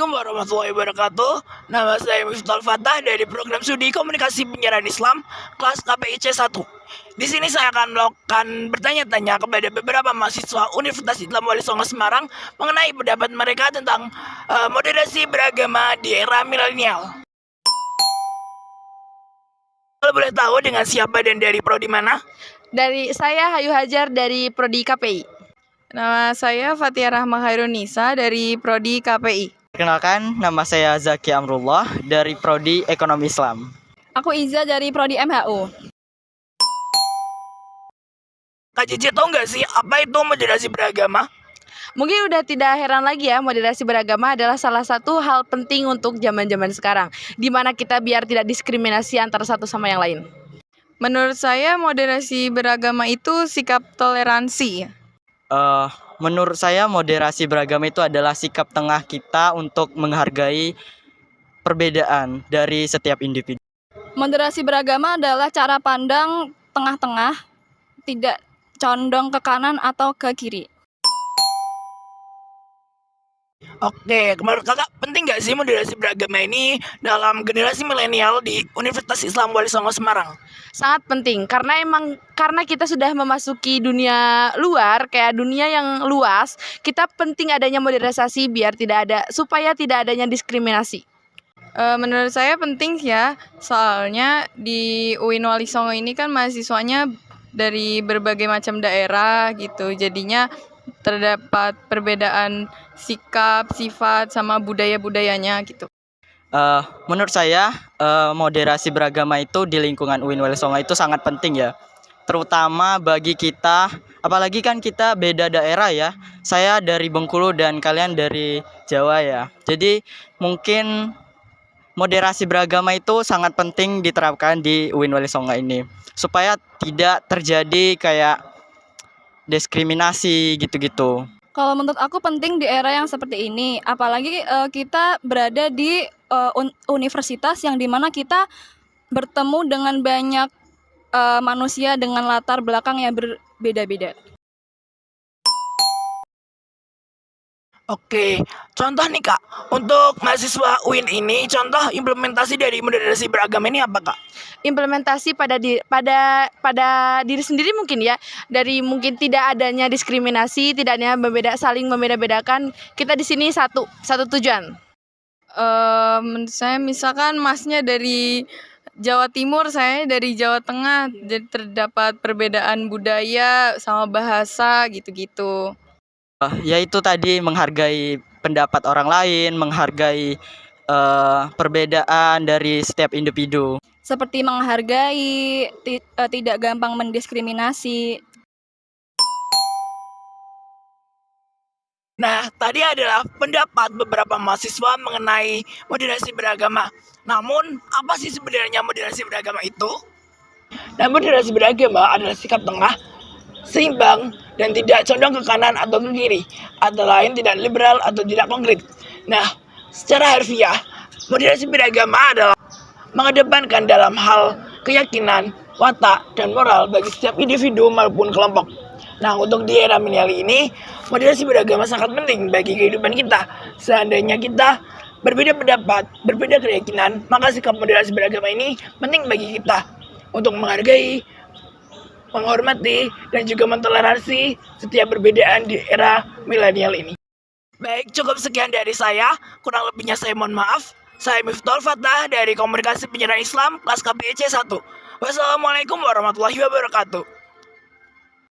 Assalamualaikum warahmatullahi wabarakatuh. Nama saya Miftahul Fatah dari program Studi Komunikasi Penyiaran Islam kelas KPI C1. Di sini saya akan melakukan bertanya-tanya kepada beberapa mahasiswa Universitas Islam Wali Songo Semarang mengenai pendapat mereka tentang moderasi beragama di era milenial. Kalau boleh tahu dengan siapa dan dari prodi mana? Dari saya Hayu Hajar dari prodi KPI. Nama saya Fatia Rahma Khairunisa dari prodi KPI. Perkenalkan, nama saya Zaki Amrullah dari prodi Ekonomi Islam. Aku Iza dari prodi MHU. Kak Cici tahu nggak sih apa itu moderasi beragama? Mungkin udah tidak heran lagi ya, moderasi beragama adalah salah satu hal penting untuk zaman-zaman sekarang, di mana kita biar tidak diskriminasi antara satu sama yang lain. Menurut saya moderasi beragama itu sikap toleransi. Menurut saya moderasi beragama itu adalah sikap tengah kita untuk menghargai perbedaan dari setiap individu. Moderasi beragama adalah cara pandang tengah-tengah, tidak condong ke kanan atau ke kiri. Oke, menurut kakak penting nggak sih moderasi beragama ini dalam generasi milenial di Universitas Islam Wali Songo Semarang? Sangat penting karena kita sudah memasuki dunia luar, kayak dunia yang luas, kita penting adanya moderasi supaya tidak adanya diskriminasi. Menurut saya penting ya, soalnya di UIN Wali Songo ini kan mahasiswanya dari berbagai macam daerah gitu, jadinya terdapat perbedaan sikap, sifat, sama budaya-budayanya gitu. Menurut saya moderasi beragama itu di lingkungan UIN Wali Songo itu sangat penting ya, terutama bagi kita, apalagi kan kita beda daerah ya. Saya dari Bengkulu dan kalian dari Jawa ya, jadi mungkin moderasi beragama itu sangat penting diterapkan di UIN Wali Songo ini supaya tidak terjadi kayak diskriminasi gitu-gitu. Kalau menurut aku penting di era yang seperti ini, apalagi kita berada di universitas yang dimana kita bertemu dengan banyak manusia dengan latar belakang yang berbeda-beda. Oke, contoh nih Kak, untuk mahasiswa UIN ini, contoh implementasi dari moderasi beragama ini apa Kak? Implementasi pada diri sendiri mungkin ya, dari mungkin tidak adanya diskriminasi, tidak adanya saling membeda-bedakan, kita di sini satu tujuan. Menurut saya misalkan masnya dari Jawa Timur, saya dari Jawa Tengah, jadi terdapat perbedaan budaya sama bahasa gitu-gitu. Yaitu tadi menghargai pendapat orang lain, menghargai perbedaan dari setiap individu. Seperti menghargai, tidak gampang mendiskriminasi. Nah, tadi adalah pendapat beberapa mahasiswa mengenai moderasi beragama. Namun, apa sih sebenarnya moderasi beragama itu? Nah, moderasi beragama adalah sikap tengah, seimbang, dan tidak condong ke kanan atau ke kiri, atau lain tidak liberal atau tidak konkret. Nah, secara harfiah, moderasi beragama adalah mengedepankan dalam hal keyakinan, watak, dan moral bagi setiap individu maupun kelompok. Nah, untuk di era milenial ini, moderasi beragama sangat penting bagi kehidupan kita. Seandainya kita berbeda pendapat, berbeda keyakinan, maka sikap moderasi beragama ini penting bagi kita untuk menghargai, menghormati, dan juga mentoleransi setiap perbedaan di era milenial ini. Baik, cukup sekian dari saya. Kurang lebihnya saya mohon maaf. Saya Miftahul Fatah dari Komunikasi Penyiaran Islam kelas KPI C1. Wassalamualaikum warahmatullahi wabarakatuh.